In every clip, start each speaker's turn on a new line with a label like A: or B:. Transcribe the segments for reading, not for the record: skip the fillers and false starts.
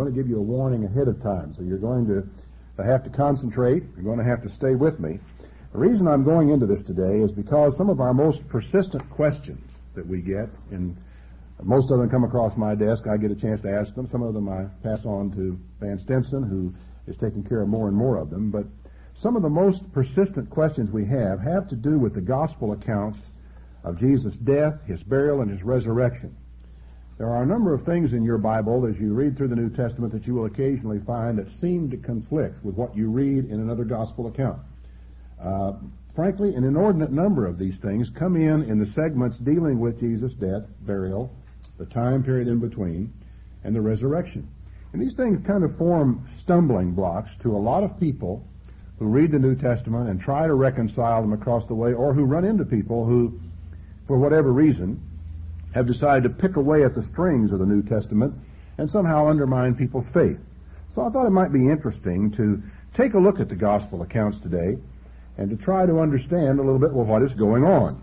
A: going to give you a warning ahead of time, so you're going to have to concentrate. You're going to have to stay with me. The reason I'm going into this today is because some of our most persistent questions that we get, and most of them come across my desk, I get a chance to ask them. Some of them I pass on to Van Stimson, who is taking care of more and more of them. But some of the most persistent questions we have to do with the gospel accounts of Jesus' death, his burial, and his resurrection. There are a number of things in your Bible as you read through the New Testament that you will occasionally find that seem to conflict with what you read in another gospel account. Frankly, an inordinate number of these things come in the segments dealing with Jesus' death, burial, the time period in between, and the resurrection. And these things kind of form stumbling blocks to a lot of people who read the New Testament and try to reconcile them across the way, or who run into people who, for whatever reason, have decided to pick away at the strings of the New Testament and somehow undermine people's faith. So I thought it might be interesting to take a look at the gospel accounts today and to try to understand a little bit what is going on.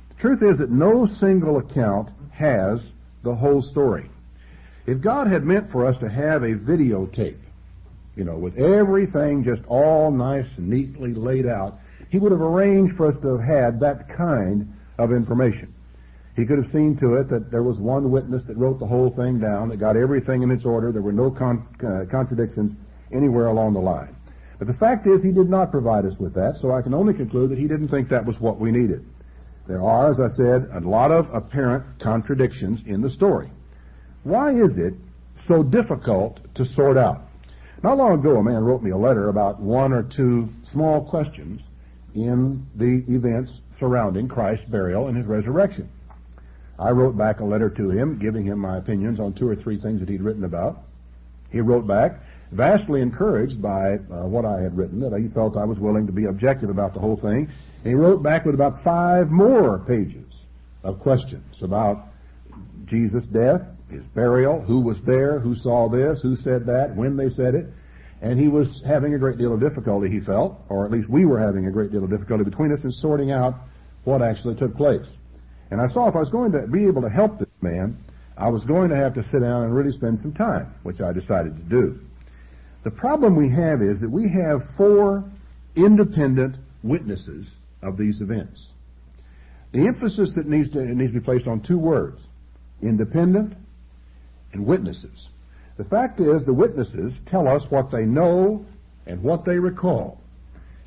A: The truth is that no single account has the whole story. If God had meant for us to have a videotape, with everything just all nice and neatly laid out, he would have arranged for us to have had that kind of information. He could have seen to it that there was one witness that wrote the whole thing down, that got everything in its order. There were no contradictions anywhere along the line. But the fact is, he did not provide us with that, so I can only conclude that he didn't think that was what we needed. There are, as I said, a lot of apparent contradictions in the story. Why is it so difficult to sort out? Not long ago, a man wrote me a letter about one or two small questions in the events surrounding Christ's burial and his resurrection. I wrote back a letter to him, giving him my opinions on two or three things that he'd written about. He wrote back, vastly encouraged by what I had written, that he felt I was willing to be objective about the whole thing. And he wrote back with about 5 more pages of questions about Jesus' death, his burial, who was there, who saw this, who said that, when they said it. And he was having a great deal of difficulty, he felt, or at least we were having a great deal of difficulty between us in sorting out what actually took place. And I saw if I was going to be able to help this man, I was going to have to sit down and really spend some time, which I decided to do. The problem we have is that we have 4 independent witnesses of these events. The emphasis that needs to be placed on 2 words, independent and witnesses. The fact is, the witnesses tell us what they know and what they recall.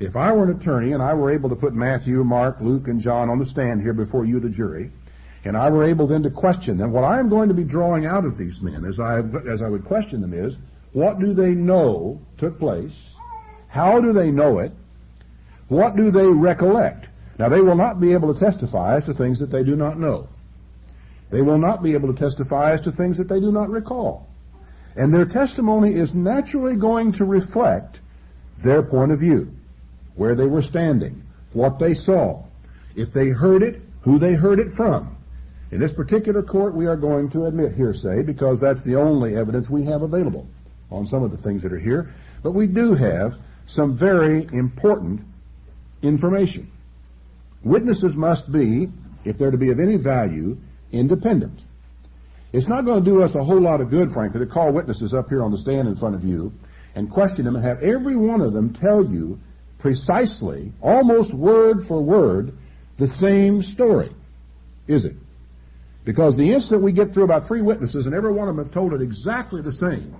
A: If I were an attorney and I were able to put Matthew, Mark, Luke, and John on the stand here before you, the jury, and I were able then to question them, what I am going to be drawing out of these men as I would question them is, what do they know took place? How do they know it? What do they recollect? Now, they will not be able to testify as to things that they do not know. They will not be able to testify as to things that they do not recall. And their testimony is naturally going to reflect their point of view, where they were standing, what they saw, if they heard it, who they heard it from. In this particular court, we are going to admit hearsay because that's the only evidence we have available on some of the things that are here. But we do have some very important information. Witnesses must be, if they're to be of any value, independent. It's not going to do us a whole lot of good, frankly, to call witnesses up here on the stand in front of you and question them and have every one of them tell you precisely, almost word for word, the same story, is it? Because the instant we get through about 3 witnesses and every one of them have told it exactly the same,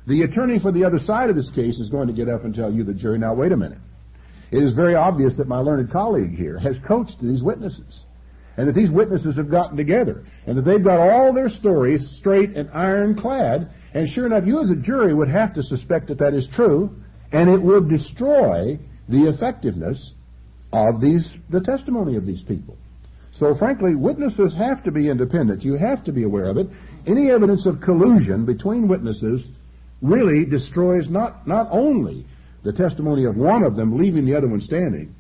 A: the attorney for the other side of this case is going to get up and tell you, the jury, now wait a minute. It is very obvious that my learned colleague here has coached these witnesses, and that these witnesses have gotten together, and that they've got all their stories straight and ironclad, and sure enough, you as a jury would have to suspect that that is true, and it would destroy the effectiveness of the testimony of these people. So frankly, witnesses have to be independent. You have to be aware of it. Any evidence of collusion between witnesses really destroys not only the testimony of one of them leaving the other one standing,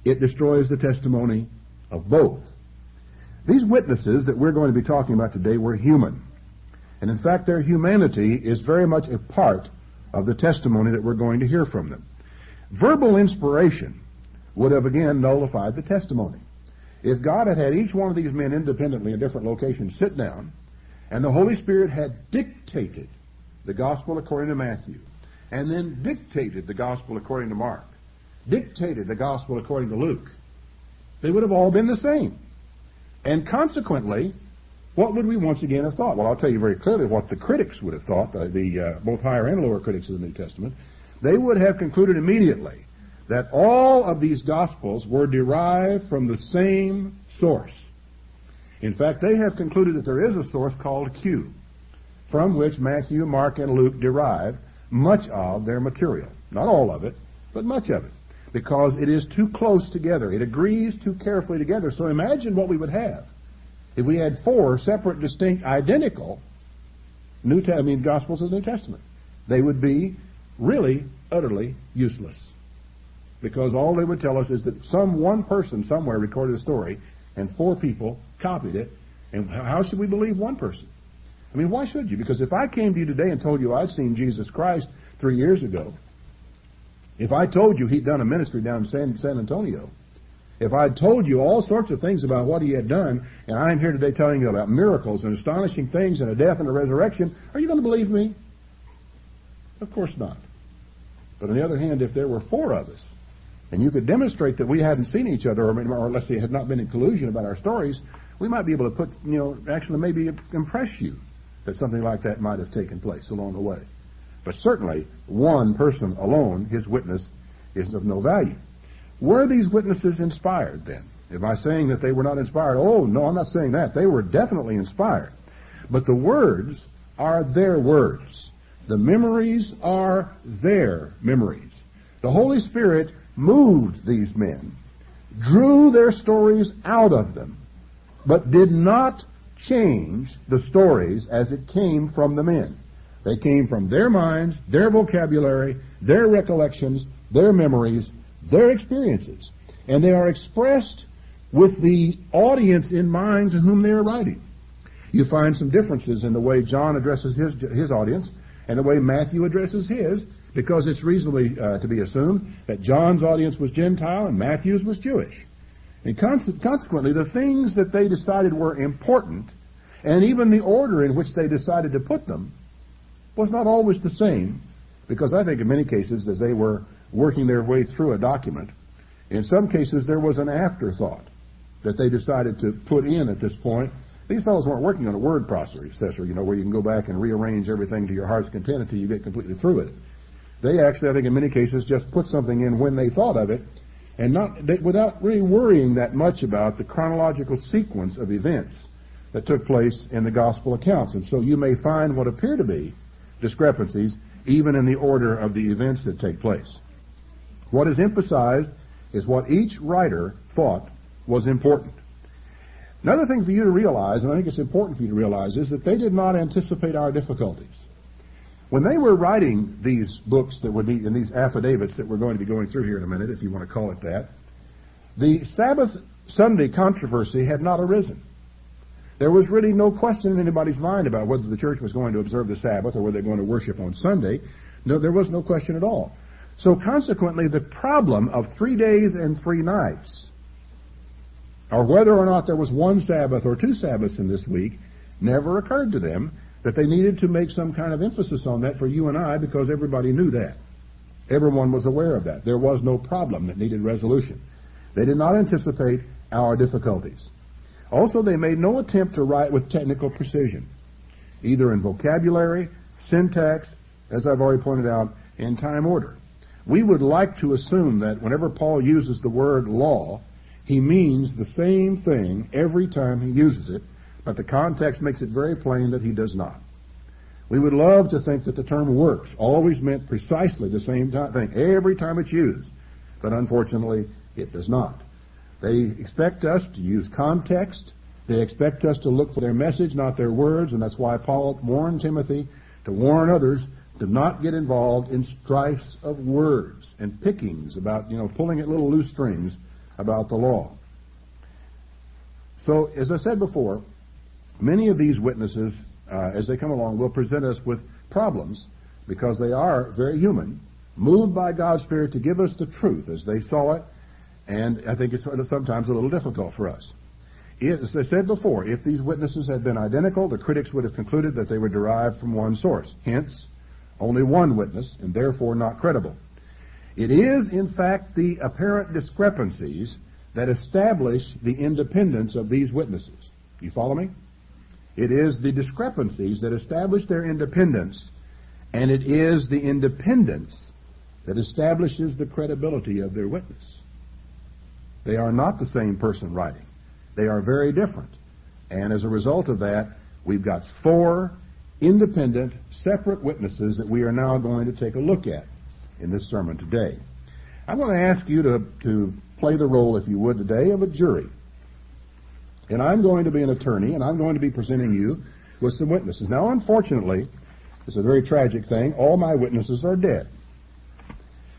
A: it destroys the testimony of both. These witnesses that we're going to be talking about today were human. And in fact, their humanity is very much a part of the testimony that we're going to hear from them. Verbal inspiration would have again nullified the testimony. If God had had each one of these men independently in different locations sit down, and the Holy Spirit had dictated the gospel according to Matthew, and then dictated the gospel according to Mark, dictated the gospel according to Luke, they would have all been the same. And consequently, what would we once again have thought? Well, I'll tell you very clearly what the critics would have thought, both higher and lower critics of the New Testament. They would have concluded immediately that all of these Gospels were derived from the same source. In fact, they have concluded that there is a source called Q, from which Matthew, Mark, and Luke derive much of their material. Not all of it, but much of it, because it is too close together. It agrees too carefully together. So imagine what we would have if we had 4 separate, distinct, identical Gospels of the New Testament. They would be really, utterly useless, because all they would tell us is that one person somewhere recorded a story and 4 people copied it. And how should we believe one person? I mean, why should you? Because if I came to you today and told you I'd seen Jesus Christ 3 years ago, if I told you he'd done a ministry down in San Antonio, if I'd told you all sorts of things about what he had done, and I'm here today telling you about miracles and astonishing things and a death and a resurrection, are you going to believe me? Of course not. But on the other hand, if there were 4 of us, and you could demonstrate that we hadn't seen each other, or let's say had not been in collusion about our stories, we might be able to actually maybe impress you that something like that might have taken place along the way. But certainly, one person alone, his witness, is of no value. Were these witnesses inspired then? Am I saying that they were not inspired? Oh, no, I'm not saying that. They were definitely inspired. But the words are their words. The memories are their memories. The Holy Spirit moved these men, drew their stories out of them, but did not change the stories as it came from the men. They came from their minds, their vocabulary, their recollections, their memories, their experiences. And they are expressed with the audience in mind to whom they are writing. You find some differences in the way John addresses his audience and the way Matthew addresses his, because it's reasonably to be assumed that John's audience was Gentile and Matthew's was Jewish. And consequently, the things that they decided were important, and even the order in which they decided to put them, was not always the same, because I think in many cases, as they were working their way through a document, in some cases there was an afterthought that they decided to put in at this point. These fellows weren't working on a word processor, where you can go back and rearrange everything to your heart's content until you get completely through it. They actually, I think in many cases, just put something in when they thought of it, and without really worrying that much about the chronological sequence of events that took place in the gospel accounts. And so you may find what appear to be discrepancies even in the order of the events that take place. What is emphasized is what each writer thought was important. Another thing for you to realize, and I think it's important for you to realize, is that they did not anticipate our difficulties. When they were writing these books that would be in these affidavits that we're going to be going through here in a minute, if you want to call it that, the Sabbath Sunday controversy had not arisen. There was really no question in anybody's mind about whether the church was going to observe the Sabbath or whether they're going to worship on Sunday. No, there was no question at all. So consequently, the problem of 3 days and 3 nights, or whether or not there was 1 Sabbath or 2 Sabbaths in this week, never occurred to them that they needed to make some kind of emphasis on that for you and I, because everybody knew that. Everyone was aware of that. There was no problem that needed resolution. They did not anticipate our difficulties. Also, they made no attempt to write with technical precision, either in vocabulary, syntax, as I've already pointed out, in time order. We would like to assume that whenever Paul uses the word law, he means the same thing every time he uses it, but the context makes it very plain that he does not. We would love to think that the term works always meant precisely the same thing every time it's used, but unfortunately it does not. They expect us to use context. They expect us to look for their message, not their words, and that's why Paul warned Timothy to warn others to not get involved in strifes of words and pickings about, pulling at little loose strings about the law. So, as I said before, many of these witnesses, as they come along, will present us with problems because they are very human, moved by God's Spirit to give us the truth as they saw it, and I think it's sometimes a little difficult for us. As I said before, if these witnesses had been identical, the critics would have concluded that they were derived from one source. Hence, only one witness, and therefore not credible. It is, in fact, the apparent discrepancies that establish the independence of these witnesses. You follow me? It is the discrepancies that establish their independence, and it is the independence that establishes the credibility of their witness. They are not the same person writing. They are very different. And as a result of that, we've got 4 independent, separate witnesses that we are now going to take a look at in this sermon today. I'm going to ask you to play the role, if you would, today of a jury. And I'm going to be an attorney, and I'm going to be presenting you with some witnesses. Now, unfortunately, it's a very tragic thing. All my witnesses are dead.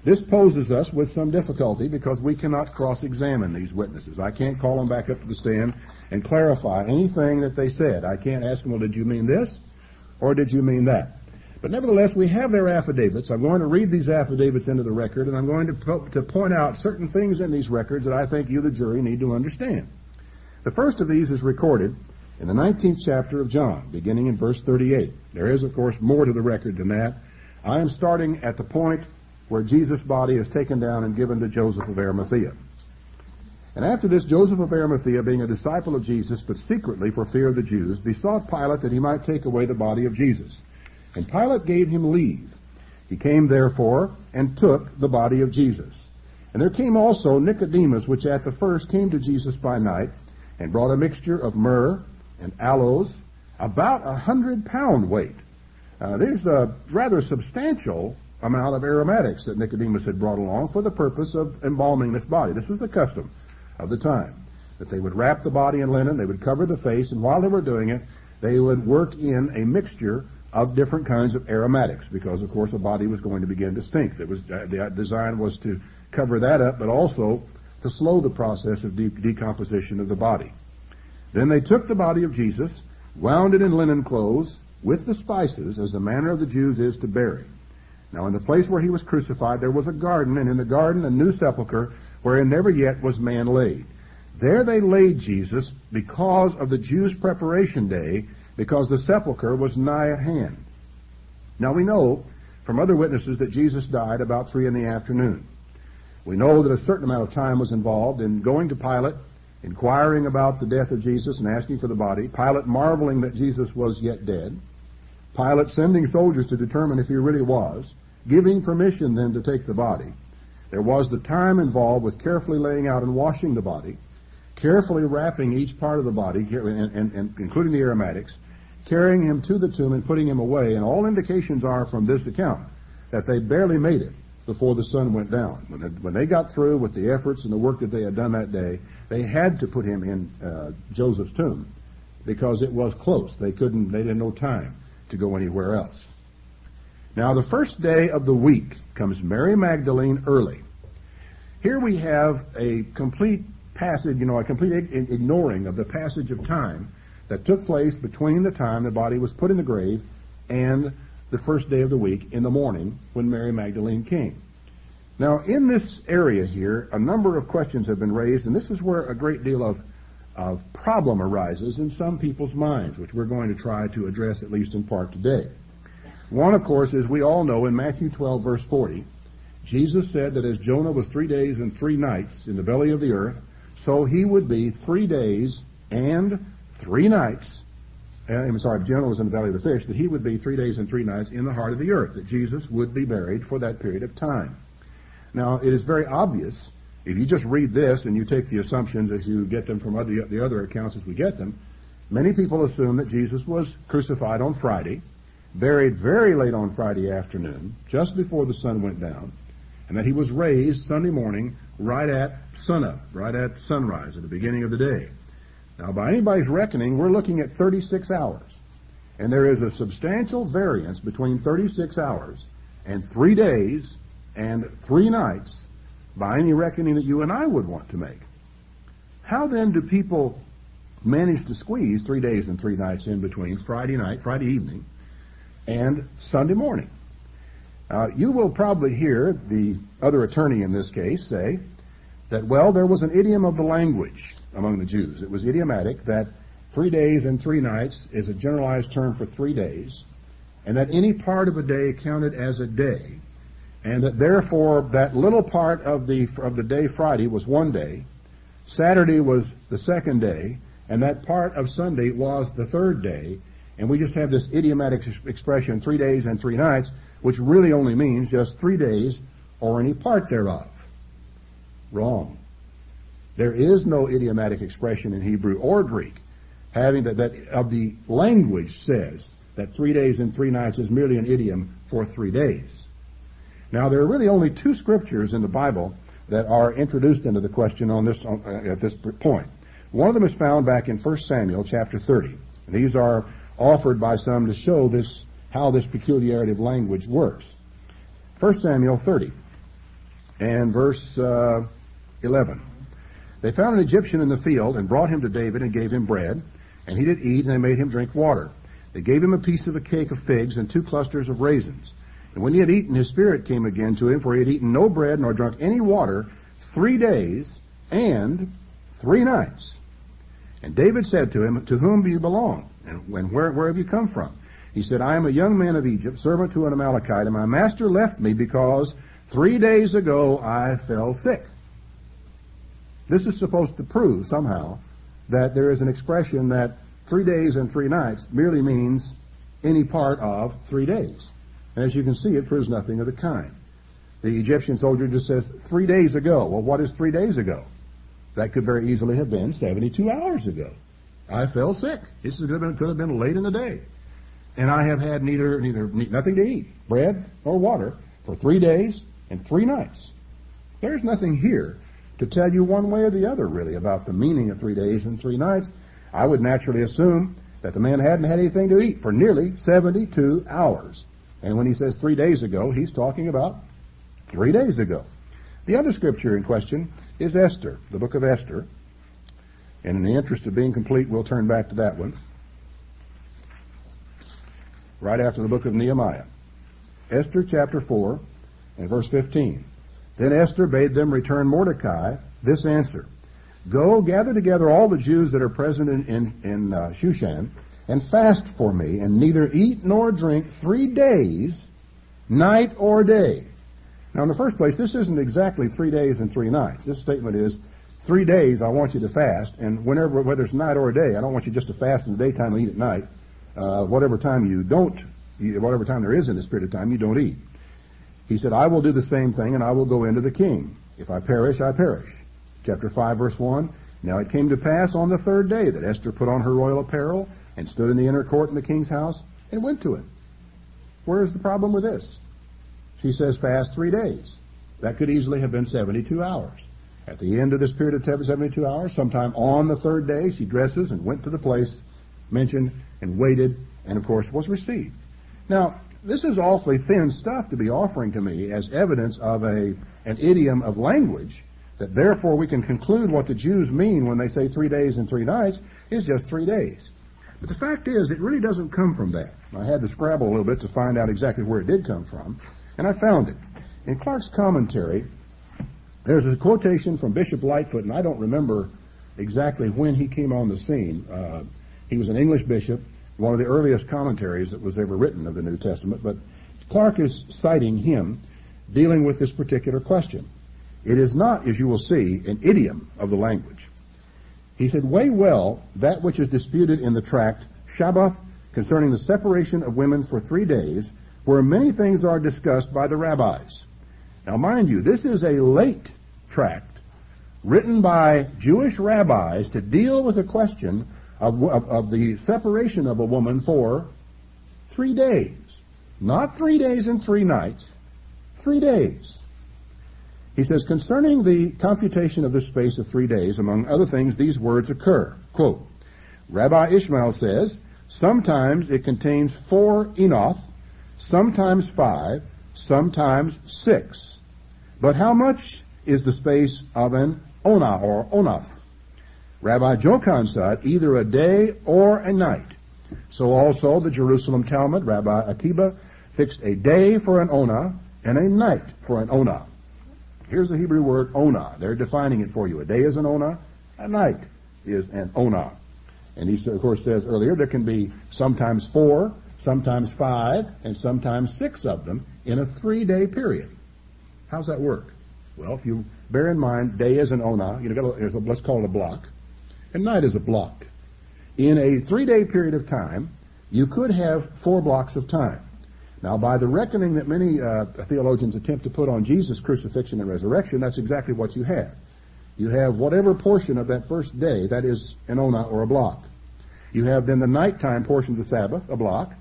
A: This poses us with some difficulty because we cannot cross-examine these witnesses. I can't call them back up to the stand and clarify anything that they said. I can't ask them, well, did you mean this or did you mean that? But nevertheless, we have their affidavits. I'm going to read these affidavits into the record, and I'm going to point out certain things in these records that I think you, the jury, need to understand. The first of these is recorded in the 19th chapter of John, beginning in verse 38. There is, of course, more to the record than that. I am starting at the point where Jesus' body is taken down and given to Joseph of Arimathea. And after this, Joseph of Arimathea, being a disciple of Jesus, but secretly for fear of the Jews, besought Pilate that he might take away the body of Jesus. And Pilate gave him leave. He came, therefore, and took the body of Jesus. And there came also Nicodemus, which at the first came to Jesus by night, and brought a mixture of myrrh and aloes, about 100-pound weight. There's a rather substantial amount of aromatics that Nicodemus had brought along for the purpose of embalming this body. This was the custom of the time, that they would wrap the body in linen, they would cover the face, and while they were doing it, they would work in a mixture of different kinds of aromatics, because, of course, a body was going to begin to stink. The design was to cover that up, but also to slow the process of decomposition of the body. Then they took the body of Jesus, wound it in linen clothes, with the spices, as the manner of the Jews is to bury. Now, in the place where he was crucified, there was a garden, and in the garden a new sepulchre, wherein never yet was man laid. There they laid Jesus because of the Jews' preparation day, because the sepulchre was nigh at hand. Now, we know from other witnesses that Jesus died about 3 in the afternoon. We know that a certain amount of time was involved in going to Pilate, inquiring about the death of Jesus and asking for the body, Pilate marveling that Jesus was yet dead, Pilate sending soldiers to determine if he really was, giving permission then to take the body. There was the time involved with carefully laying out and washing the body, carefully wrapping each part of the body, and including the aromatics, carrying him to the tomb and putting him away. And all indications are from this account that they barely made it before the sun went down. When they got through with the efforts and the work that they had done that day, they had to put him in Joseph's tomb because it was close. They didn't know time to go anywhere else. Now, the first day of the week comes Mary Magdalene early. Here we have a complete passage, a complete ignoring of the passage of time that took place between the time the body was put in the grave and the first day of the week in the morning when Mary Magdalene came. Now, in this area here, a number of questions have been raised, and this is where a great deal of problem arises in some people's minds, which we're going to try to address at least in part today. One, of course, is we all know in Matthew 12, verse 40, Jesus said that as Jonah was 3 days and 3 nights in the belly of the earth, so he would be 3 days and 3 nights. If Jonah was in the belly of the fish, that he would be 3 days and 3 nights in the heart of the earth, that Jesus would be buried for that period of time. Now, it is very obvious, if you just read this and you take the assumptions as you get them from the other accounts as we get them, many people assume that Jesus was crucified on Friday, buried very late on Friday afternoon, just before the sun went down, and that he was raised Sunday morning right at sunup, right at sunrise, at the beginning of the day. Now, by anybody's reckoning, we're looking at 36 hours. And there is a substantial variance between 36 hours and 3 days and 3 nights by any reckoning that you and I would want to make. How then do people manage to squeeze 3 days and 3 nights in between Friday evening, and Sunday morning? You will probably hear the other attorney in this case say that, well, there was an idiom of the language among the Jews. It was idiomatic that 3 days and 3 nights is a generalized term for 3 days, and that any part of a day counted as a day, and that therefore that little part of the day Friday was one day, Saturday was the second day, and that part of Sunday was the third day, and we just have this idiomatic expression, 3 days and 3 nights, which really only means just 3 days or any part thereof. Wrong. There is no idiomatic expression in Hebrew or Greek having that of the language says that 3 days and 3 nights is merely an idiom for 3 days. Now, there are really only 2 scriptures in the Bible that are introduced into the question on this at this point. One of them is found back in 1 Samuel chapter 30. And these are offered by some to show how this peculiarity of language works. 1 Samuel 30 and verse 11. They found an Egyptian in the field and brought him to David and gave him bread, and he did eat, and they made him drink water. They gave him a piece of a cake of figs and 2 clusters of raisins. And when he had eaten, his spirit came again to him, for he had eaten no bread nor drunk any water 3 days and 3 nights. And David said to him, "To whom do you belong? And where have you come from?" He said, "I am a young man of Egypt, servant to an Amalekite, and my master left me because 3 days ago I fell sick." This is supposed to prove somehow that there is an expression that 3 days and 3 nights merely means any part of 3 days. And as you can see, it proves nothing of the kind. The Egyptian soldier just says, 3 days ago. Well, what is 3 days ago? That could very easily have been 72 hours ago. I fell sick. This could have been late in the day. And I have had nothing to eat, bread or water, for 3 days and 3 nights. There's nothing here to tell you one way or the other, really, about the meaning of 3 days and 3 nights. I would naturally assume that the man hadn't had anything to eat for nearly 72 hours. And when he says 3 days ago, he's talking about 3 days ago. The other scripture in question is Esther, the book of Esther. And in the interest of being complete, we'll turn back to that one right after the book of Nehemiah. Esther chapter 4 and verse 15. Then Esther bade them return Mordecai this answer: "Go, gather together all the Jews that are present in Shushan, and fast for me, and neither eat nor drink 3 days, night or day." Now, in the first place, this isn't exactly 3 days and 3 nights. This statement is 3 days I want you to fast, and whether it's night or day, I don't want you just to fast in the daytime and eat at night. Whatever time there is in this period of time, you don't eat. He said, "I will do the same thing, and I will go into the king. If I perish, I perish." Chapter 5, verse 1, "Now it came to pass on the 3rd day that Esther put on her royal apparel and stood in the inner court in the king's house and went to him." Where is the problem with this? She says fast 3 days. That could easily have been 72 hours. At the end of this period of 72 hours, sometime on the 3rd day, she dresses and went to the place mentioned and waited, and of course was received. Now, this is awfully thin stuff to be offering to me as evidence of an idiom of language, that therefore we can conclude what the Jews mean when they say 3 days and 3 nights is just 3 days. But the fact is, it really doesn't come from that. I had to scrabble a little bit to find out exactly where it did come from, and I found it. In Clark's commentary, there's a quotation from Bishop Lightfoot, and I don't remember exactly when he came on the scene. He was an English bishop, one of the earliest commentaries that was ever written of the New Testament, but Clark is citing him dealing with this particular question. It is not, as you will see, an idiom of the language. He said, "Weigh well that which is disputed in the tract Shabbath concerning the separation of women for 3 days, where many things are discussed by the rabbis." Now, mind you, this is a late tract written by Jewish rabbis to deal with a question of the separation of a woman for 3 days. Not 3 days and 3 nights, 3 days. He says, "Concerning the computation of the space of 3 days, among other things, these words occur." Quote, "Rabbi Ishmael says, sometimes it contains 4 enoth, sometimes 5, sometimes 6. But how much is the space of an onah or onath? Rabbi Jokan said, either a day or a night. So also the Jerusalem Talmud, Rabbi Akiba, fixed a day for an onah and a night for an onah." Here's the Hebrew word onah. They're defining it for you. A day is an onah, a night is an onah. And he, of course, says earlier there can be sometimes 4, sometimes 5, and sometimes 6 of them in a 3-day period. How's that work? Well, if you bear in mind, day is an ona, let's call it a block, and night is a block. In a 3-day period of time, you could have 4 blocks of time. Now, by the reckoning that many theologians attempt to put on Jesus' crucifixion and resurrection, that's exactly what you have. You have whatever portion of that first day, that is an ona or a block. You have then the nighttime portion of the Sabbath, a block,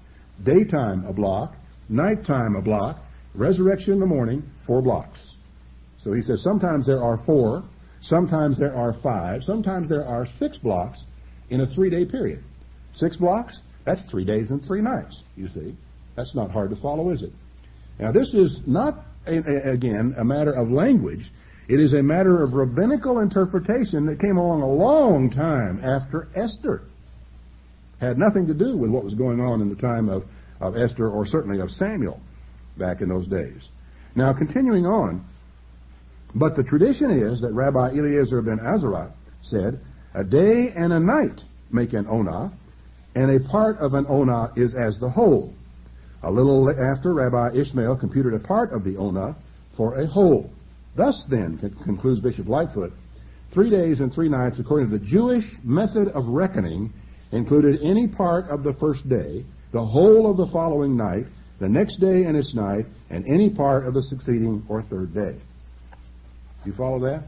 A: daytime, a block, nighttime, a block, resurrection in the morning, 4 blocks. So he says sometimes there are 4, sometimes there are 5, sometimes there are 6 blocks in a 3-day period. 6 blocks, that's 3 days and 3 nights, you see. That's not hard to follow, is it? Now, this is not, again, a matter of language. It is a matter of rabbinical interpretation that came along a long time after Esther. Had nothing to do with what was going on in the time of Esther, or certainly of Samuel back in those days. Now, continuing on, but the tradition is that Rabbi Eliezer ben Azariah said, a day and a night make an onah, and a part of an onah is as the whole. A little after, Rabbi Ishmael computed a part of the onah for a whole. Thus, then, concludes Bishop Lightfoot, 3 days and 3 nights, according to the Jewish method of reckoning, included any part of the first day, the whole of the following night, the next day and its night, and any part of the succeeding or third day. You follow that?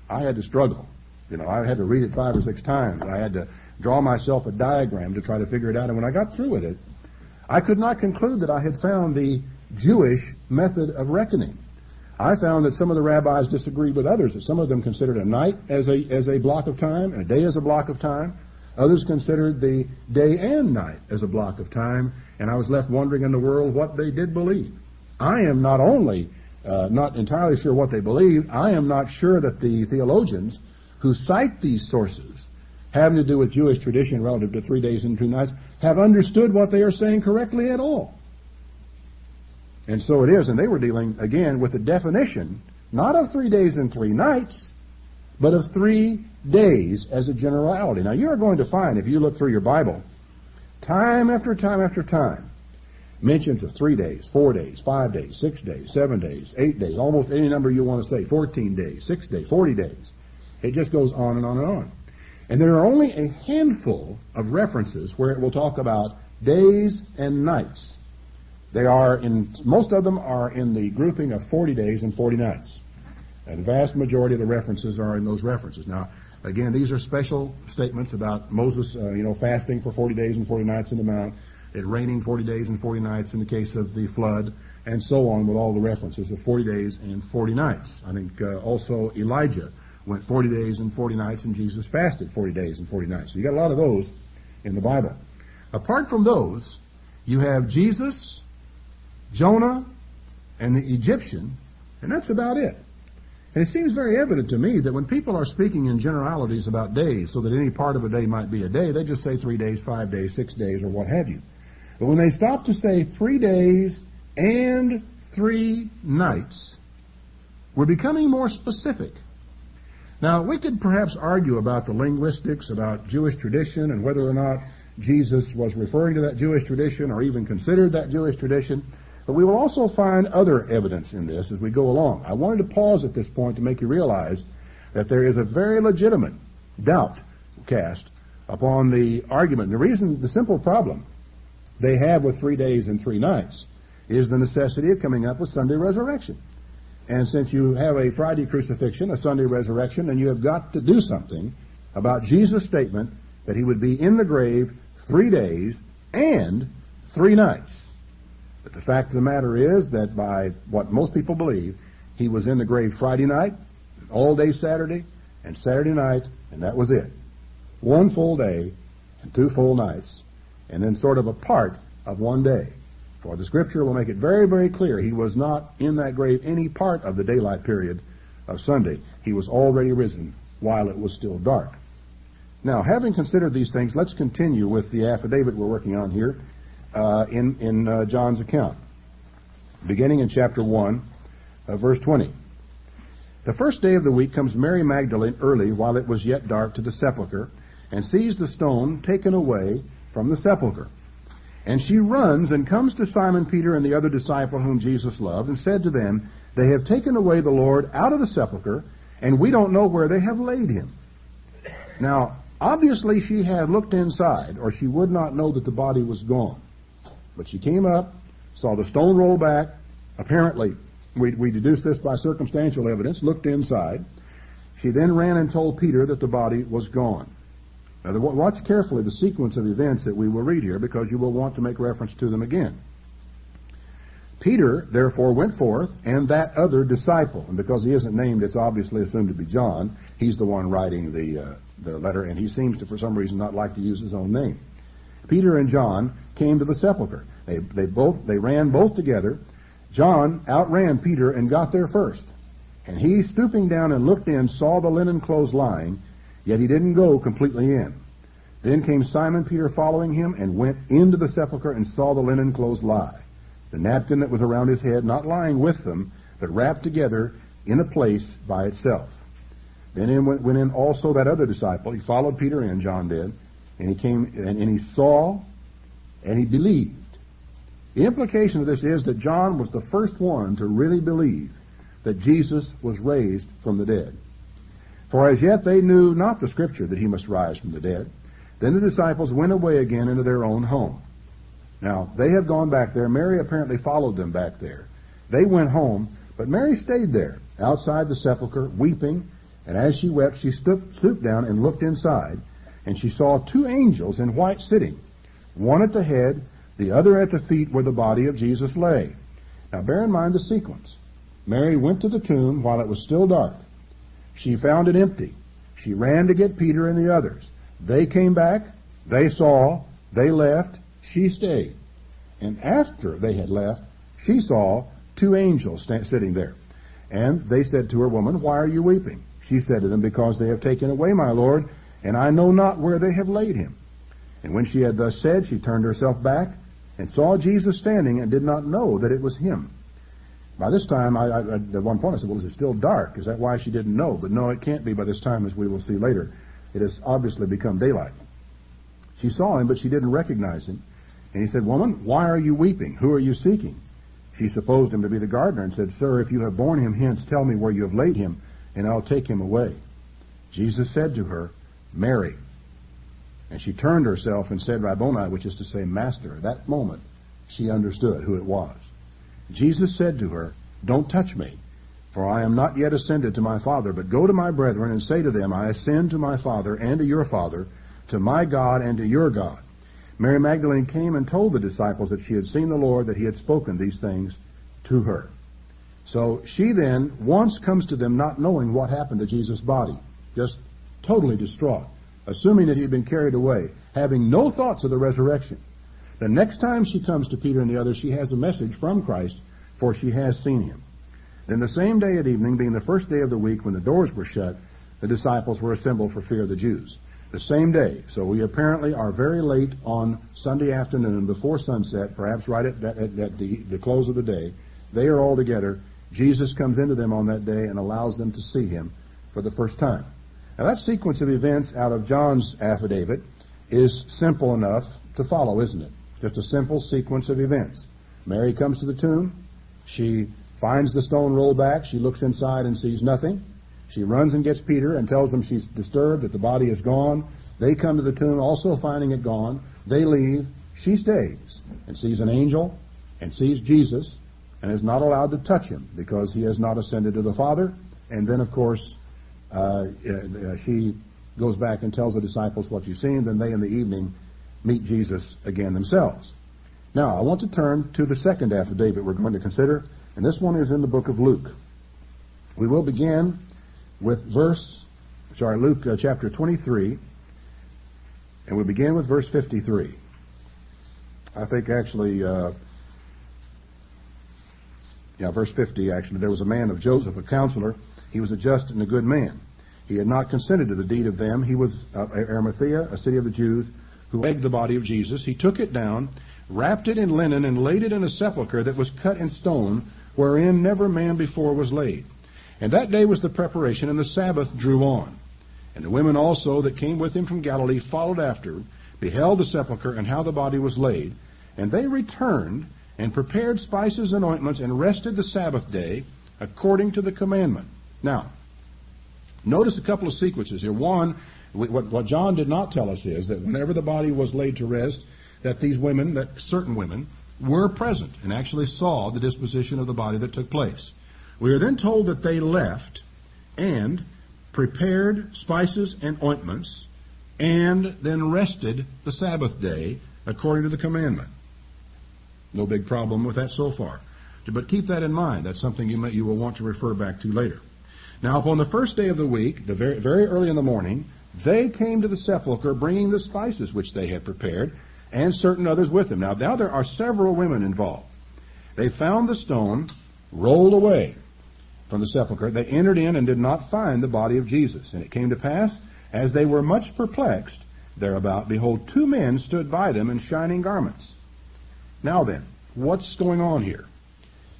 A: I had to struggle. I had to read it 5 or 6 times. I had to draw myself a diagram to try to figure it out. And when I got through with it, I could not conclude that I had found the Jewish method of reckoning. I found that some of the rabbis disagreed with others, that some of them considered a night as a block of time, and a day as a block of time. Others considered the day and night as a block of time, and I was left wondering in the world what they did believe. I am not only not entirely sure what they believe, I am not sure that the theologians who cite these sources having to do with Jewish tradition relative to 3 days and 2 nights have understood what they are saying correctly at all. And so it is, and they were dealing, again, with the definition, not of 3 days and 3 nights, but of 3 days as a generality. Now, you're going to find, if you look through your Bible, time after time after time, mentions of 3 days, 4 days, 5 days, 6 days, 7 days, 8 days, almost any number you want to say, 14 days, 6 days, 40 days. It just goes on and on and on. And there are only a handful of references where it will talk about days and nights. Most of them are in the grouping of 40 days and 40 nights. And the vast majority of the references are in those references. Now, again, these are special statements about Moses, fasting for 40 days and 40 nights in the mount, it raining 40 days and 40 nights in the case of the flood, and so on with all the references of 40 days and 40 nights. I think also Elijah went 40 days and 40 nights, and Jesus fasted 40 days and 40 nights. So you got a lot of those in the Bible. Apart from those, you have Jesus, Jonah, and the Egyptian, and that's about it. And it seems very evident to me that when people are speaking in generalities about days, so that any part of a day might be a day, they just say 3 days, 5 days, 6 days, or what have you. But when they stop to say 3 days and 3 nights, we're becoming more specific. Now, we could perhaps argue about the linguistics, about Jewish tradition, and whether or not Jesus was referring to that Jewish tradition or even considered that Jewish tradition. But we will also find other evidence in this as we go along. I wanted to pause at this point to make you realize that there is a very legitimate doubt cast upon the argument. The simple problem they have with 3 days and 3 nights is the necessity of coming up with Sunday resurrection. And since you have a Friday crucifixion, a Sunday resurrection, and you have got to do something about Jesus' statement that he would be in the grave 3 days and 3 nights. But the fact of the matter is that by what most people believe, he was in the grave Friday night, all day Saturday, and Saturday night, and that was it. 1 full day and 2 full nights, and then sort of a part of 1 day. For the Scripture will make it very, very clear he was not in that grave any part of the daylight period of Sunday. He was already risen while it was still dark. Now, having considered these things, let's continue with the affidavit we're working on here in John's account, beginning in chapter 1, verse 20. The first day of the week comes Mary Magdalene early while it was yet dark to the sepulchre, and sees the stone taken away from the sepulchre. And she runs and comes to Simon Peter and the other disciple whom Jesus loved, and said to them, They have taken away the Lord out of the sepulchre, and we don't know where they have laid him. Now, obviously she had looked inside, or she would not know that the body was gone. But she came up, saw the stone roll back. Apparently, we deduced this by circumstantial evidence, looked inside. She then ran and told Peter that the body was gone. Now, watch carefully the sequence of events that we will read here, because you will want to make reference to them again. Peter, therefore, went forth, and that other disciple. And because he isn't named, it's obviously assumed to be John. He's the one writing the letter, and he seems to, for some reason, not like to use his own name. Peter and John came to the sepulchre. They ran both together. John outran Peter and got there first. And he, stooping down and looked in, saw the linen clothes lying, yet he didn't go completely in. Then came Simon Peter following him, and went into the sepulchre and saw the linen clothes lie, the napkin that was around his head not lying with them, but wrapped together in a place by itself. Then went in also that other disciple. He followed Peter in, John did, and he came and he saw and he believed. The implication of this is that John was the first one to really believe that Jesus was raised from the dead. For as yet they knew not the Scripture that he must rise from the dead. Then the disciples went away again into their own home. Now, they had gone back there. Mary apparently followed them back there. They went home, but Mary stayed there, outside the sepulchre, weeping. And as she wept, she stooped down and looked inside, and she saw two angels in white sitting, one at the head, the other at the feet where the body of Jesus lay. Now, bear in mind the sequence. Mary went to the tomb while it was still dark. She found it empty. She ran to get Peter and the others. They came back. They saw. They left. She stayed. And after they had left, she saw two angels sitting there. And they said to her, Woman, why are you weeping? She said to them, Because they have taken away my Lord, and I know not where they have laid him. And when she had thus said, she turned herself back and saw Jesus standing, and did not know that it was him. By this time, at one point I said, well, is it still dark? Is that why she didn't know? But no, it can't be by this time, as we will see later. It has obviously become daylight. She saw him, but she didn't recognize him. And he said, Woman, why are you weeping? Who are you seeking? She supposed him to be the gardener, and said, Sir, if you have borne him hence, tell me where you have laid him, and I'll take him away. Jesus said to her, Mary. And she turned herself and said, Rabboni, which is to say, Master. At that moment, she understood who it was. Jesus said to her, Don't touch me, for I am not yet ascended to my Father, but go to my brethren and say to them, I ascend to my Father and to your Father, to my God and to your God. Mary Magdalene came and told the disciples that she had seen the Lord, that he had spoken these things to her. So she then once comes to them not knowing what happened to Jesus' body, just totally distraught, assuming that he had been carried away, having no thoughts of the resurrection. The next time she comes to Peter and the others, she has a message from Christ, for she has seen him. Then the same day at evening, being the first day of the week, when the doors were shut, the disciples were assembled for fear of the Jews. The same day. So we apparently are very late on Sunday afternoon, before sunset, perhaps right at the close of the day. They are all together. Jesus comes into them on that day and allows them to see him for the first time. Now that sequence of events out of John's affidavit is simple enough to follow, isn't it? Just a simple sequence of events. Mary comes to the tomb. She finds the stone rolled back. She looks inside and sees nothing. She runs and gets Peter and tells him she's disturbed, that the body is gone. They come to the tomb also finding it gone. They leave. She stays and sees an angel and sees Jesus and is not allowed to touch him because he has not ascended to the Father. And then, of course, she goes back and tells the disciples what you've seen. Then they, in the evening, meet Jesus again themselves. Now, I want to turn to the second affidavit we're going to consider, and this one is in the book of Luke. We will begin with Luke chapter 23, and we begin with verse 53. I think actually, verse 50 actually. There was a man of Joseph, a counselor. He was a just and a good man. He had not consented to the deed of them. He was Arimathea, a city of the Jews, who begged the body of Jesus. He took it down, wrapped it in linen, and laid it in a sepulchre that was cut in stone, wherein never man before was laid. And that day was the preparation, and the Sabbath drew on. And the women also that came with him from Galilee followed after, beheld the sepulchre and how the body was laid. And they returned and prepared spices and ointments and rested the Sabbath day according to the commandment. Now, notice a couple of sequences here. One, what John did not tell us is that whenever the body was laid to rest, that these women, that certain women, were present and actually saw the disposition of the body that took place. We are then told that they left and prepared spices and ointments and then rested the Sabbath day according to the commandment. No big problem with that so far. But keep that in mind. That's something you will want to refer back to later. Now, upon the first day of the week, very early in the morning, they came to the sepulchre bringing the spices which they had prepared, and certain others with them. Now there are several women involved. They found the stone rolled away from the sepulchre. They entered in and did not find the body of Jesus. And it came to pass, as they were much perplexed thereabout, behold, two men stood by them in shining garments. Now then, what's going on here?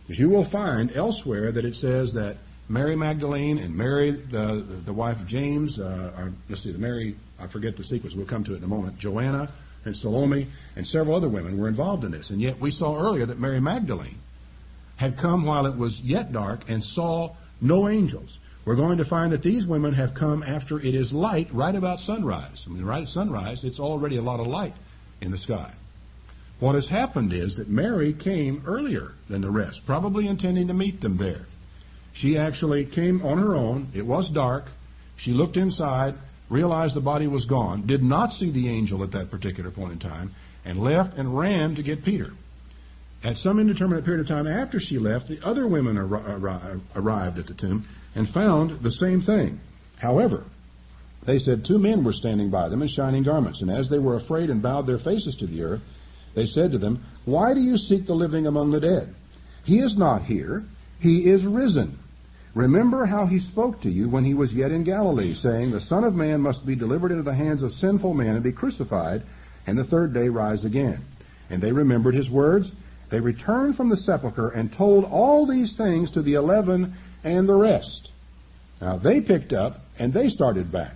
A: Because you will find elsewhere that it says that Mary Magdalene and Mary, the wife of James, Mary, I forget the sequence, we'll come to it in a moment, Joanna and Salome and several other women were involved in this. And yet we saw earlier that Mary Magdalene had come while it was yet dark and saw no angels. We're going to find that these women have come after it is light, right about sunrise. I mean, right at sunrise, it's already a lot of light in the sky. What has happened is that Mary came earlier than the rest, probably intending to meet them there. She actually came on her own. It was dark. She looked inside, realized the body was gone, did not see the angel at that particular point in time, and left and ran to get Peter. At some indeterminate period of time after she left, the other women arrived at the tomb and found the same thing. However, they said two men were standing by them in shining garments, and as they were afraid and bowed their faces to the earth, they said to them, "Why do you seek the living among the dead? He is not here. He is risen. Remember how he spoke to you when he was yet in Galilee, saying, the Son of Man must be delivered into the hands of sinful men and be crucified, and the third day rise again." And they remembered his words. They returned from the sepulchre and told all these things to the 11 and the rest. Now they picked up and they started back.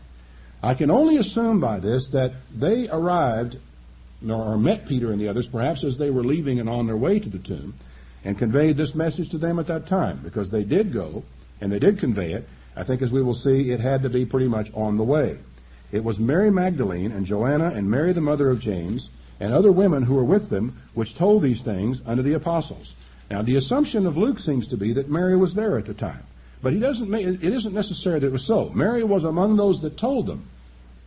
A: I can only assume by this that they arrived or met Peter and the others, perhaps as they were leaving and on their way to the tomb, and conveyed this message to them at that time, because they did go, and they did convey it. I think, as we will see, it had to be pretty much on the way. It was Mary Magdalene and Joanna and Mary the mother of James and other women who were with them which told these things unto the apostles. Now, the assumption of Luke seems to be that Mary was there at the time. But it isn't necessary that it was so. Mary was among those that told them,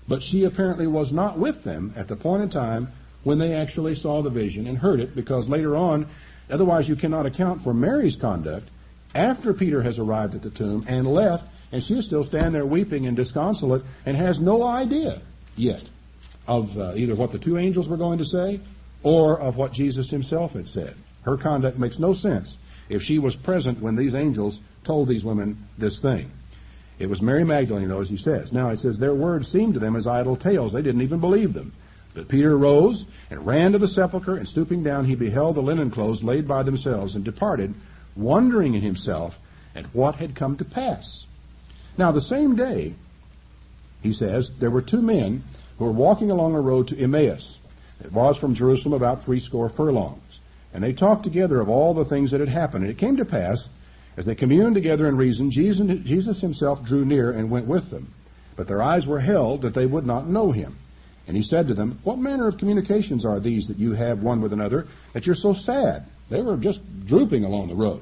A: but she apparently was not with them at the point in time when they actually saw the vision and heard it, because later on, otherwise you cannot account for Mary's conduct after Peter has arrived at the tomb and left, and she is still standing there weeping and disconsolate and has no idea yet of either what the two angels were going to say or of what Jesus himself had said. Her conduct makes no sense if she was present when these angels told these women this thing. It was Mary Magdalene, though, as he says. Now, it says, their words seemed to them as idle tales. They didn't even believe them. But Peter arose and ran to the sepulchre, and stooping down, he beheld the linen clothes laid by themselves, and departed, wondering in himself at what had come to pass. Now, the same day, he says, there were two men who were walking along a road to Emmaus. It was from Jerusalem about 80 furlongs. And they talked together of all the things that had happened. And it came to pass, as they communed together and reasoned, Jesus himself drew near and went with them. But their eyes were held that they would not know him. And he said to them, what manner of communications are these that you have one with another, that you're so sad? They were just drooping along the road.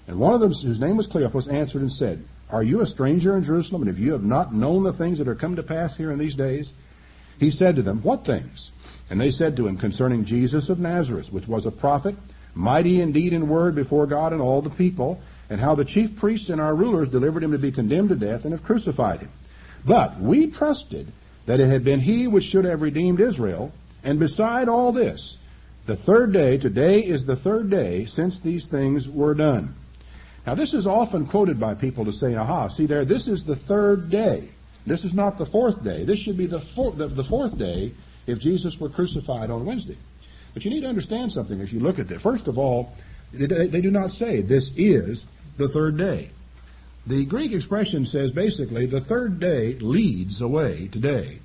A: And one of them, whose name was Cleopas, answered and said, are you a stranger in Jerusalem, and have you not known the things that are come to pass here in these days? He said to them, what things? And they said to him, concerning Jesus of Nazareth, which was a prophet, mighty in deed and word before God and all the people, and how the chief priests and our rulers delivered him to be condemned to death and have crucified him. But we trusted that it had been he which should have redeemed Israel, and beside all this, the third day, today is the third day since these things were done. Now this is often quoted by people to say, aha, see there, this is the third day. This is not the fourth day. This should be the fourth day if Jesus were crucified on Wednesday. But you need to understand something as you look at this. First of all, they do not say this is the third day. The Greek expression says basically the third day leads away today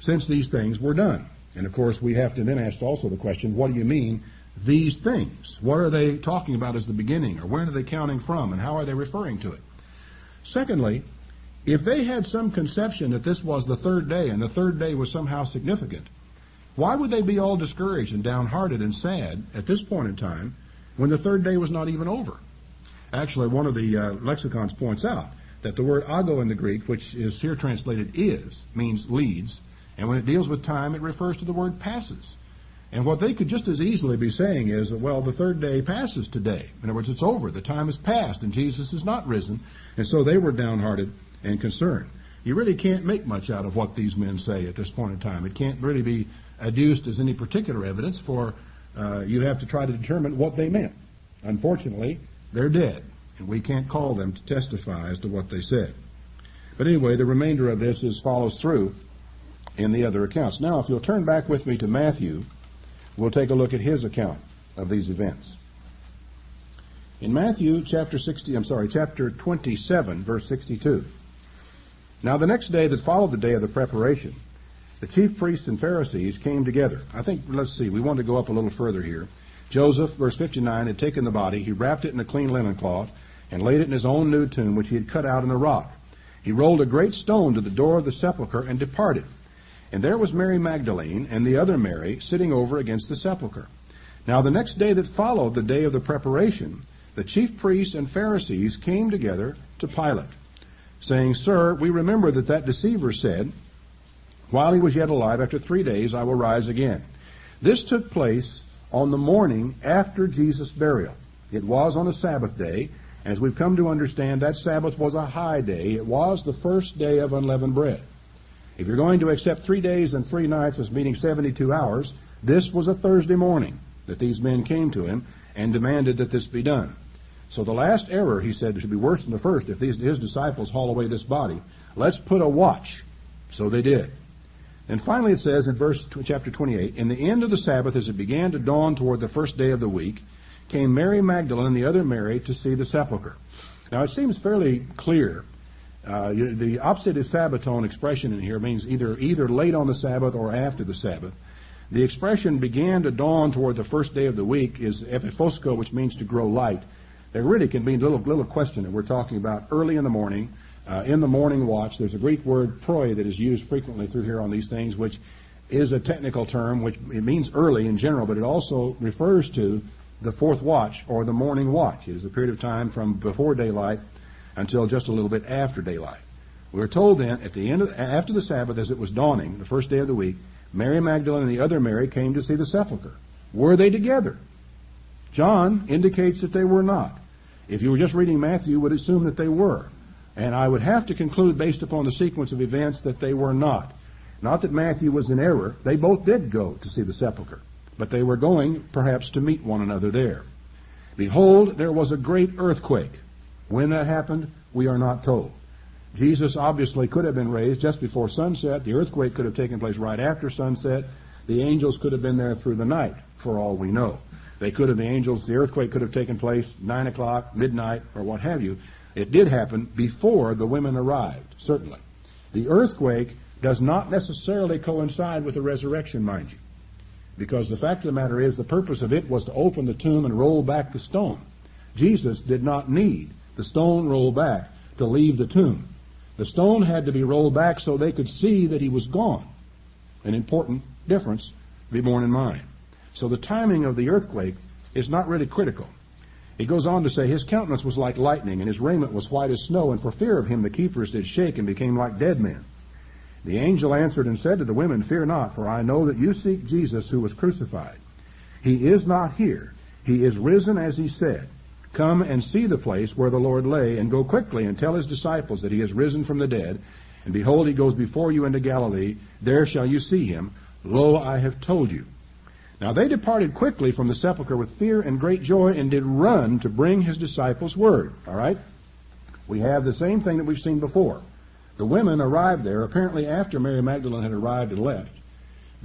A: since these things were done. And of course, we have to then ask also the question, what do you mean, these things? What are they talking about as the beginning, or where are they counting from, and how are they referring to it? Secondly, if they had some conception that this was the third day, and the third day was somehow significant, why would they be all discouraged and downhearted and sad at this point in time when the third day was not even over? Actually, one of the lexicons points out that the word ago in the Greek, which is here translated is, means leads, and when it deals with time, it refers to the word passes. And what they could just as easily be saying is, well, the third day passes today. In other words, it's over. The time has passed, and Jesus is not risen. And so they were downhearted and concerned. You really can't make much out of what these men say at this point in time. It can't really be adduced as any particular evidence, for you have to try to determine what they meant. Unfortunately, they're dead, and we can't call them to testify as to what they said. But anyway, the remainder of this follows through in the other accounts. Now, if you'll turn back with me to Matthew, we'll take a look at his account of these events. In Matthew chapter 27, verse 62. Now the next day that followed the day of the preparation, the chief priests and Pharisees came together. Let's see, we want to go up a little further here. Joseph, verse 59, had taken the body, he wrapped it in a clean linen cloth, and laid it in his own new tomb, which he had cut out in the rock. He rolled a great stone to the door of the sepulchre and departed. And there was Mary Magdalene and the other Mary sitting over against the sepulchre. Now the next day that followed the day of the preparation, the chief priests and Pharisees came together to Pilate, saying, Sir, we remember that deceiver said, while he was yet alive, after 3 days I will rise again. This took place on the morning after Jesus' burial. It was on a Sabbath day. As we've come to understand, that Sabbath was a high day. It was the first day of unleavened bread. If you're going to accept 3 days and 3 nights as meaning 72 hours, this was a Thursday morning that these men came to him and demanded that this be done. So the last error, he said, should be worse than the first. If his disciples haul away this body, let's put a watch. So they did. And finally it says in chapter 28, in the end of the Sabbath, as it began to dawn toward the first day of the week, came Mary Magdalene and the other Mary to see the sepulchre. Now it seems fairly clear. The opposite is Sabbaton expression in here means either late on the Sabbath or after the Sabbath. The expression began to dawn toward the first day of the week is epiphosko, which means to grow light. There really can be a little question that we're talking about early in the morning watch. There's a Greek word proi that is used frequently through here on these things, which is a technical term, which it means early in general, but it also refers to the fourth watch or the morning watch. It is a period of time from before daylight until just a little bit after daylight. We were told then, after the Sabbath, as it was dawning, the first day of the week, Mary Magdalene and the other Mary came to see the sepulchre. Were they together? John indicates that they were not. If you were just reading Matthew, you would assume that they were. And I would have to conclude, based upon the sequence of events, that they were not. Not that Matthew was in error. They both did go to see the sepulchre. But they were going, perhaps, to meet one another there. Behold, there was a great earthquake. When that happened, we are not told. Jesus obviously could have been raised just before sunset. The earthquake could have taken place right after sunset. The angels could have been there through the night, for all we know. The earthquake could have taken place 9 o'clock, midnight, or what have you. It did happen before the women arrived, certainly. The earthquake does not necessarily coincide with the resurrection, mind you, because the fact of the matter is the purpose of it was to open the tomb and roll back the stone. Jesus did not need the stone rolled back to leave the tomb. The stone had to be rolled back so they could see that he was gone. An important difference to be borne in mind. So the timing of the earthquake is not really critical. He goes on to say, his countenance was like lightning, and his raiment was white as snow, and for fear of him the keepers did shake and became like dead men. The angel answered and said to the women, Fear not, for I know that you seek Jesus who was crucified. He is not here. He is risen as he said. Come and see the place where the Lord lay, and go quickly and tell his disciples that he is risen from the dead. And behold, he goes before you into Galilee. There shall you see him. Lo, I have told you. Now they departed quickly from the sepulchre with fear and great joy, and did run to bring his disciples word. All right? We have the same thing that we've seen before. The women arrived there, apparently after Mary Magdalene had arrived and left.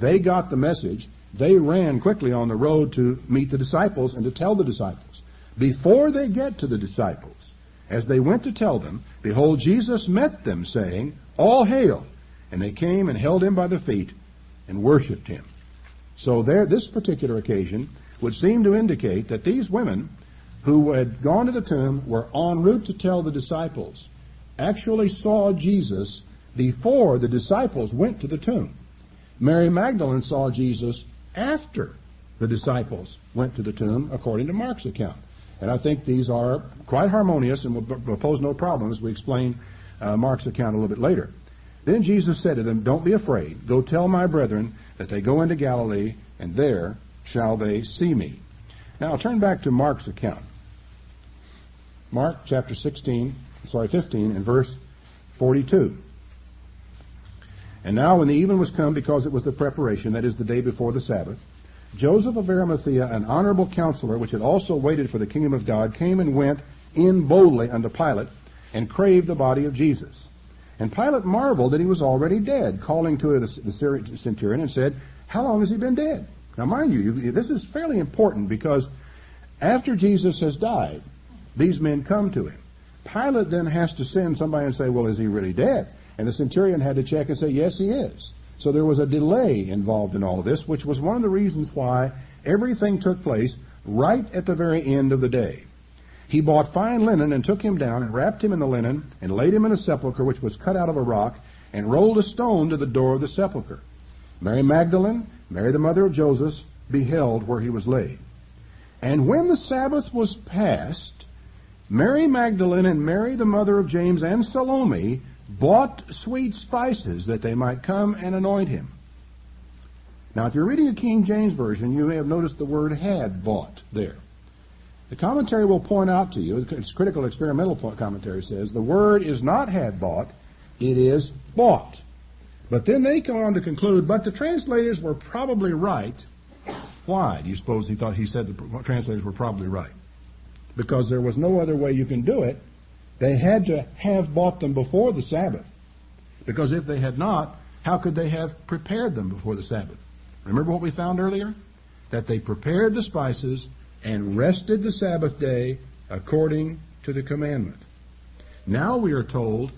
A: They got the message. They ran quickly on the road to meet the disciples and to tell the disciples. Before they get to the disciples, as they went to tell them, behold, Jesus met them, saying, All hail! And they came and held him by the feet and worshipped him. So this particular occasion would seem to indicate that these women who had gone to the tomb were en route to tell the disciples, actually saw Jesus before the disciples went to the tomb. Mary Magdalene saw Jesus after the disciples went to the tomb, according to Mark's account. And I think these are quite harmonious and will pose no problem as we explain Mark's account a little bit later. Then Jesus said to them, "Don't be afraid. Go tell my brethren that they go into Galilee, and there shall they see me." Now turn back to Mark's account. Mark chapter 15 and verse 42. "And now when the even was come, because it was the preparation, that is, the day before the Sabbath, Joseph of Arimathea, an honorable counselor, which had also waited for the kingdom of God, came and went in boldly unto Pilate, and craved the body of Jesus. And Pilate marveled that he was already dead, calling to the centurion and said, How long has he been dead? Now mind you, this is fairly important, because after Jesus has died, these men come to him. Pilate then has to send somebody and say, well, is he really dead? And the centurion had to check and say, yes, he is. So there was a delay involved in all of this, which was one of the reasons why everything took place right at the very end of the day. He bought fine linen and took him down and wrapped him in the linen and laid him in a sepulchre which was cut out of a rock, and rolled a stone to the door of the sepulchre. Mary Magdalene, Mary the mother of Joseph, beheld where he was laid. And when the Sabbath was past, Mary Magdalene and Mary the mother of James and Salome bought sweet spices that they might come and anoint him. Now, if you're reading a King James Version, you may have noticed the word had bought there. The commentary will point out to you, its critical experimental commentary says, the word is not had bought, it is bought. But then they come on to conclude, but the translators were probably right. Why do you suppose he said the translators were probably right? Because there was no other way you can do it. They had to have bought them before the Sabbath. Because if they had not, how could they have prepared them before the Sabbath? Remember what we found earlier? That they prepared the spices and rested the Sabbath day according to the commandment. Now we are told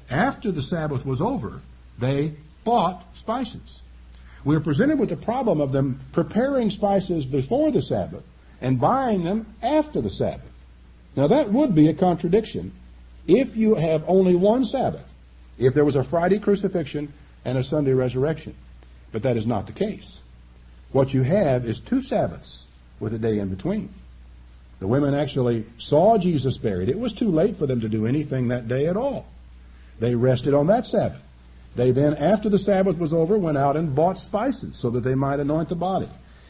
A: after the Sabbath was over, they bought spices. We are presented with the problem of them preparing spices before the Sabbath and buying them after the Sabbath. Now that would be a contradiction if you have only one Sabbath, if there was a Friday crucifixion and a Sunday resurrection. But that is not the case. What you have is two Sabbaths with a day in between. The women actually saw Jesus buried. It was too late for them to do anything that day at all. They rested on that Sabbath. They then, after the Sabbath was over, went out and bought spices so that they might anoint the body.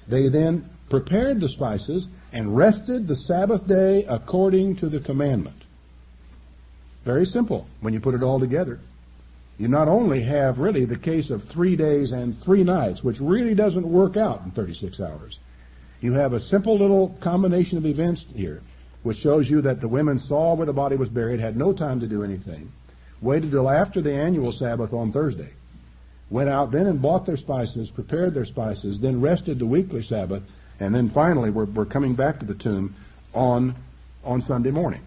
A: They then prepared the spices and rested the Sabbath day according to the commandment. Very simple when you put it all together. You not only have really the case of 3 days and 3 nights, which really doesn't work out in 36 hours. You have a simple little combination of events here, which shows you that the women saw where the body was buried, had no time to do anything, waited till after the annual Sabbath on Thursday, went out then and bought their spices, prepared their spices, then rested the weekly Sabbath, and then finally we're coming back to the tomb on Sunday morning.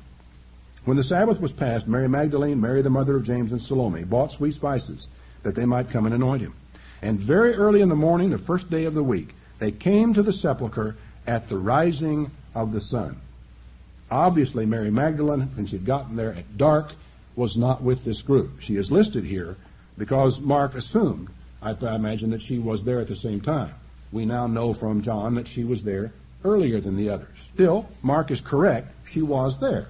A: When the Sabbath was past, Mary Magdalene, Mary the mother of James, and Salome bought sweet spices that they might come and anoint him. And very early in the morning, the first day of the week, they came to the sepulchre at the rising of the sun. Obviously, Mary Magdalene, when she had gotten there at dark, was not with this group. She is listed here because Mark assumed, I imagine, that she was there at the same time. We now know from John that she was there earlier than the others. Still, Mark is correct. She was there.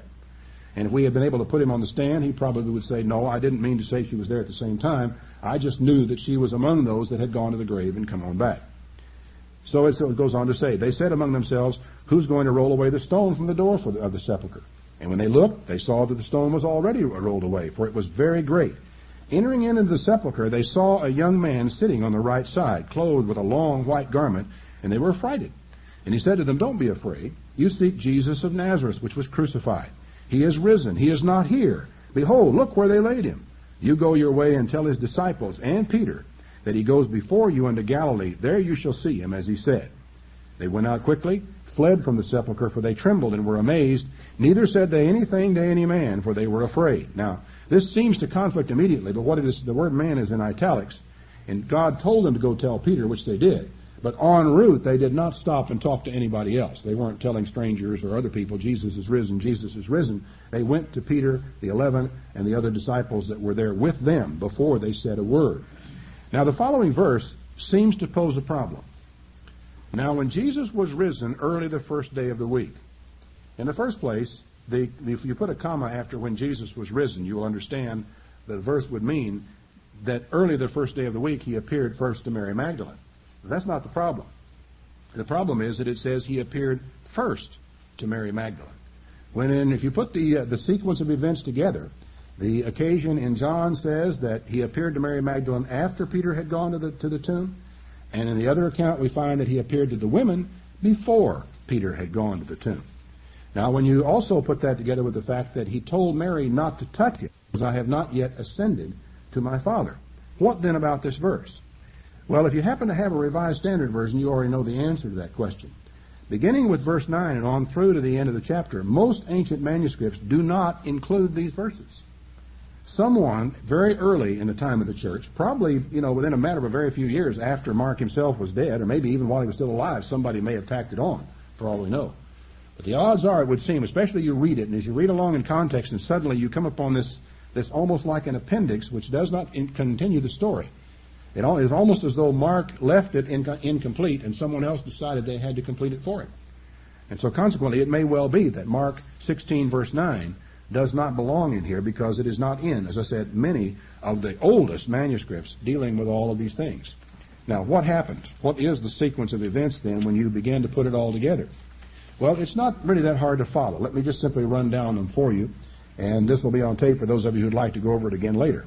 A: And if we had been able to put him on the stand, he probably would say, no, I didn't mean to say she was there at the same time. I just knew that she was among those that had gone to the grave and come on back. So it goes on to say, they said among themselves, who's going to roll away the stone from the door of the sepulchre? And when they looked, they saw that the stone was already rolled away, for it was very great. Entering into the sepulchre, they saw a young man sitting on the right side, clothed with a long white garment, and they were affrighted. And he said to them, don't be afraid. You seek Jesus of Nazareth, which was crucified. He is risen. He is not here. Behold, look where they laid him. You go your way and tell his disciples and Peter that he goes before you into Galilee. There you shall see him, as he said. They went out quickly, fled from the sepulchre, for they trembled and were amazed. Neither said they anything to any man, for they were afraid. Now, this seems to conflict immediately, but what it is, the word man is in italics. And God told them to go tell Peter, which they did. But en route, they did not stop and talk to anybody else. They weren't telling strangers or other people, Jesus is risen, Jesus is risen. They went to Peter, the 11, and the other disciples that were there with them before they said a word. Now, the following verse seems to pose a problem. Now, when Jesus was risen early the first day of the week, in the first place, if you put a comma after when Jesus was risen, you will understand that the verse would mean that early the first day of the week, he appeared first to Mary Magdalene. But that's not the problem. The problem is that it says he appeared first to Mary Magdalene. If you put the sequence of events together, the occasion in John says that he appeared to Mary Magdalene after Peter had gone to the tomb, and in the other account we find that he appeared to the women before Peter had gone to the tomb. Now, when you also put that together with the fact that he told Mary not to touch him, because I have not yet ascended to my Father, what then about this verse? Well, if you happen to have a Revised Standard Version, you already know the answer to that question. Beginning with verse 9 and on through to the end of the chapter, most ancient manuscripts do not include these verses. Someone very early in the time of the church, probably within a matter of a very few years after Mark himself was dead, or maybe even while he was still alive, somebody may have tacked it on, for all we know. But the odds are, it would seem, especially you read it, and as you read along in context, and suddenly you come upon this almost like an appendix which does not continue the story. It is almost as though Mark left it incomplete and someone else decided they had to complete it for him. And so consequently, it may well be that Mark 16 verse 9 does not belong in here because it is not in, as I said, many of the oldest manuscripts dealing with all of these things. Now, what happened? What is the sequence of events then when you begin to put it all together? Well, it's not really that hard to follow. Let me just simply run down them for you, and this will be on tape for those of you who'd like to go over it again later.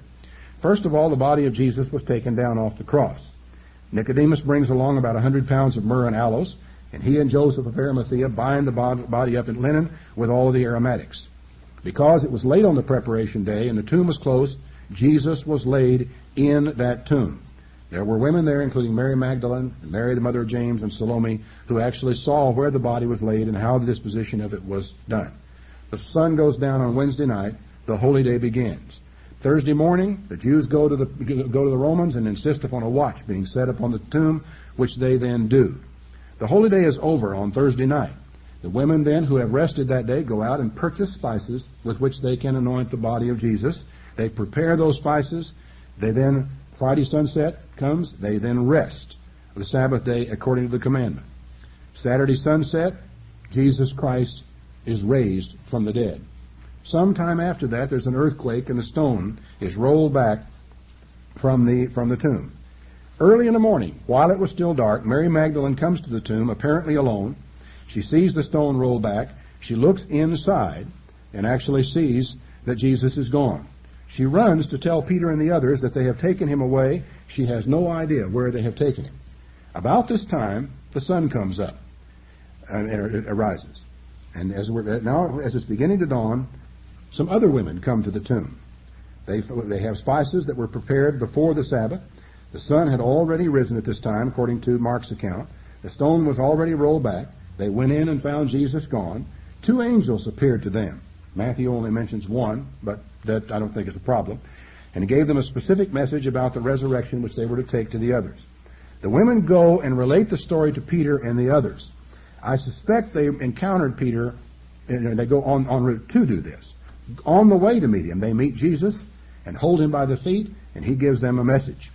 A: First of all, the body of Jesus was taken down off the cross. Nicodemus brings along about 100 pounds of myrrh and aloes, and he and Joseph of Arimathea bind the body up in linen with all of the aromatics. Because it was late on the preparation day and the tomb was closed, Jesus was laid in that tomb. There were women there, including Mary Magdalene, and Mary the mother of James, and Salome, who actually saw where the body was laid and how the disposition of it was done. The sun goes down on Wednesday night. The holy day begins. Thursday morning, the Jews go to the Romans and insist upon a watch being set upon the tomb, which they then do. The holy day is over on Thursday night. The women then who have rested that day go out and purchase spices with which they can anoint the body of Jesus. They prepare those spices. They then, Friday sunset comes, they then rest the Sabbath day according to the commandment. Saturday sunset, Jesus Christ is raised from the dead. Sometime after that, there's an earthquake and the stone is rolled back from the tomb. Early in the morning, while it was still dark, Mary Magdalene comes to the tomb, apparently alone. She sees the stone roll back. She looks inside and actually sees that Jesus is gone. She runs to tell Peter and the others that they have taken him away. She has no idea where they have taken him. About this time, the sun comes up and it arises. And as it's beginning to dawn, some other women come to the tomb. They have spices that were prepared before the Sabbath. The sun had already risen at this time, according to Mark's account. The stone was already rolled back. They went in and found Jesus gone. 2 angels appeared to them. Matthew only mentions one, but that I don't think is a problem. And he gave them a specific message about the resurrection which they were to take to the others. The women go and relate the story to Peter and the others. I suspect they encountered Peter, and they go en route to do this. On the way to meet him, they meet Jesus and hold him by the feet, and he gives them a message.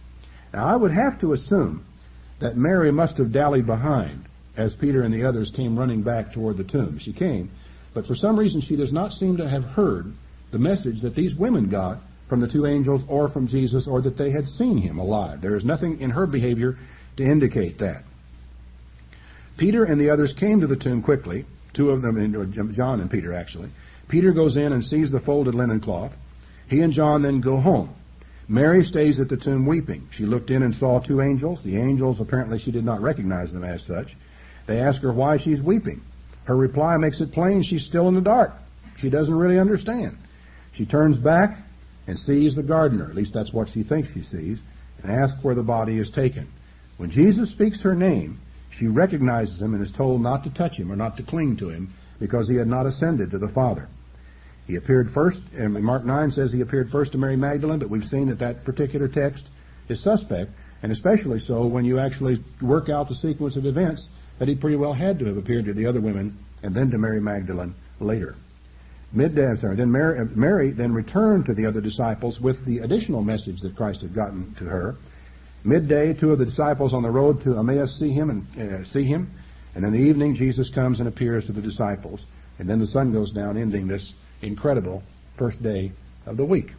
A: Now, I would have to assume that Mary must have dallied behind as Peter and the others came running back toward the tomb. She came, but for some reason she does not seem to have heard the message that these women got from the 2 angels or from Jesus, or that they had seen him alive. There is nothing in her behavior to indicate that. Peter and the others came to the tomb quickly, 2 of them, John and Peter actually. Peter goes in and sees the folded linen cloth. He and John then go home. Mary stays at the tomb weeping. She looked in and saw 2 angels. The angels, apparently she did not recognize them as such. They ask her why she's weeping. Her reply makes it plain she's still in the dark. She doesn't really understand. She turns back and sees the gardener, at least that's what she thinks she sees, and asks where the body is taken. When Jesus speaks her name, she recognizes him and is told not to touch him or not to cling to him because he had not ascended to the Father. He appeared first, and Mark 9 says he appeared first to Mary Magdalene, but we've seen that particular text is suspect And especially so when you actually work out the sequence of events that he pretty well had to have appeared to the other women and then to Mary Magdalene later. Then Mary then returned to the other disciples with the additional message that Christ had gotten to her. Midday, 2 of the disciples on the road to Emmaus see him. And in the evening, Jesus comes and appears to the disciples. And then the sun goes down, ending this incredible first day of the week.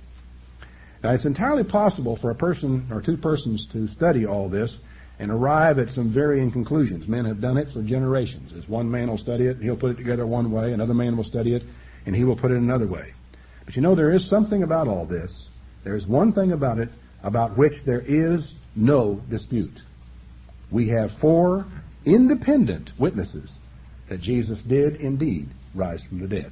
A: Now, it's entirely possible for a person or two persons to study all this and arrive at some varying conclusions. Men have done it for generations. As one man will study it, he'll put it together one way. Another man will study it, and he will put it another way. But you know, there is something about all this. There is one thing about it about which there is no dispute. We have 4 independent witnesses that Jesus did indeed rise from the dead.